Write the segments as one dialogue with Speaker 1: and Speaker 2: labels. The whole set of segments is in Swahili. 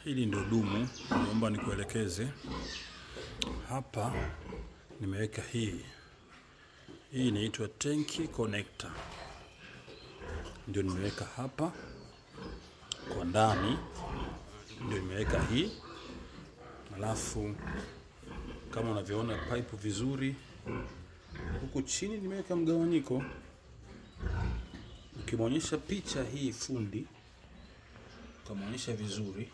Speaker 1: Hili ndio dumu, naomba nikuelekeze. Hapa nimeweka hii. Hii inaitwa tank connector. Ndio nimeweka hapa. Kwa ndani ndio nimeweka hii. Alafu kama unavyoona pipe vizuri. Huku chini nimeweka mgawanyiko. Ukimwonyesha picha hii fundi, ukamwonyesha vizuri,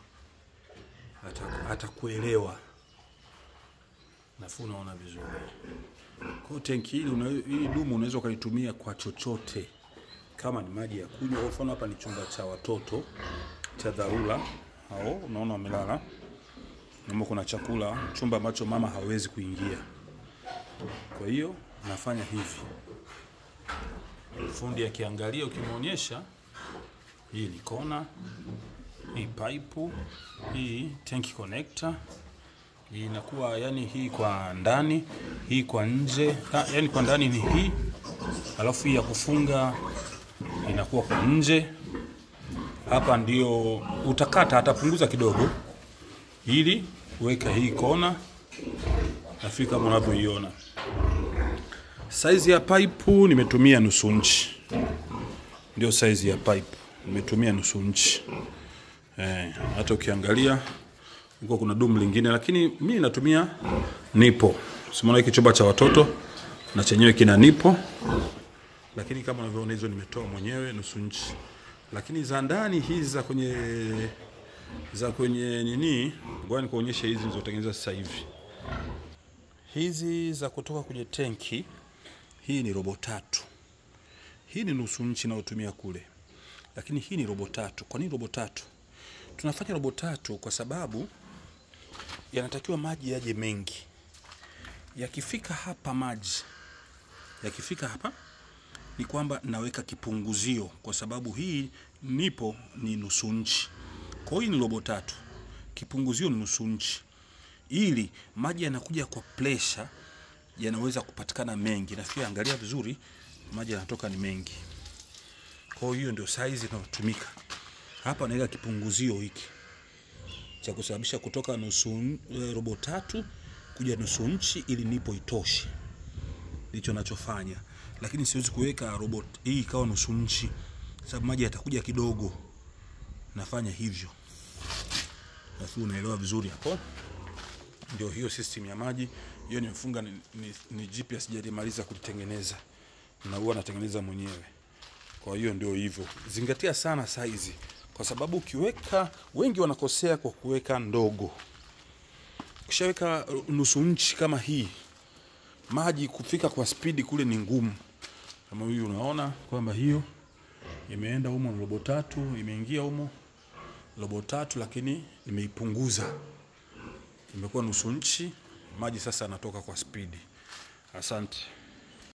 Speaker 1: atakuelewa. Nafu unaona vizuri. Kwa tanki hili dumu unaweza kulitumia kwa chochote. Kama ni maji ya kunywa, kwa mfano hapa ni chumba cha watoto cha dharura. Hao unaona wamelala. Namo kuna chakula, chumba ambacho mama hawezi kuingia. Kwa hiyo nafanya hivi. Fundi akiangalia, ukimwonyesha, hii ni kona, hii pipe, hii tank connector. Hii inakuwa yani hii kwa ndani, hii kwa nje. Yani kwa ndani ni hii. Alafu hii ya kufunga inakuwa kwa nje. Hapa ndio utakata, atapunguza kidogo ili kuweka hii kona. Nafika kama unavyoiona. Size ya pipe nimetumia nusu inchi. Ndio size ya pipe. Nimetumia nusu inchi. Hata ukiangalia huko kuna dumu lingine, lakini mimi natumia nipo. Usimuona hiki chumba cha watoto na chenyewe kina nipo. Lakini kama unavyoona hizo nimetoa mwenyewe nusu inchi. Lakini za ndani hizi za kwenye nini, ngoja nikuonyeshe hizi nilizotengeneza sasa hivi. Hizi za kutoka kwenye tanki, hii ni robo 3. Hii ni nusu inchi nayotumia kule. Lakini hii ni robo 3. Kwa nini robo 3? Tunafanya robo 3 kwa sababu yanatakiwa maji yaje mengi. Yakifika hapa maji, yakifika hapa ni kwamba naweka kipunguzio, kwa sababu hii nipo ni nusu inchi. Kwa hiyo ni robo 3. Kipunguzio ni nusu inchi. Ili maji yanakuja kwa pressure, yanaweza kupatikana mengi. Nafikiri angalia vizuri, maji yanatoka ni mengi. Kwa hiyo ndio size inayotumika. Hapa naweka kipunguzio hiki cha kusababisha kutoka robo 3 kuja nusu inchi ili nipo itoshe. Ndicho ninachofanya. Lakini siwezi kuweka robo hii ikawa nusu inchi, sababu maji yatakuja kidogo. Nafanya hivyo. Nafikiri unaelewa vizuri hapo. Ndio hiyo system ya maji. Hiyo nimefunga ni jipya, sijamaliza kulitengeneza. Na huwa natengeneza mwenyewe. Kwa hiyo ndio hivyo. Zingatia sana size, kwa sababu ukiweka, wengi wanakosea kwa kuweka ndogo. Ukishaweka nusu inchi kama hii, maji kufika kwa speed kule ni ngumu. Kama hiyo unaona kwamba hiyo imeenda humo robo 3, imeingia humo robo 3, lakini nimeipunguza. Imekuwa nusu inchi, maji sasa yanatoka kwa speed. Asante.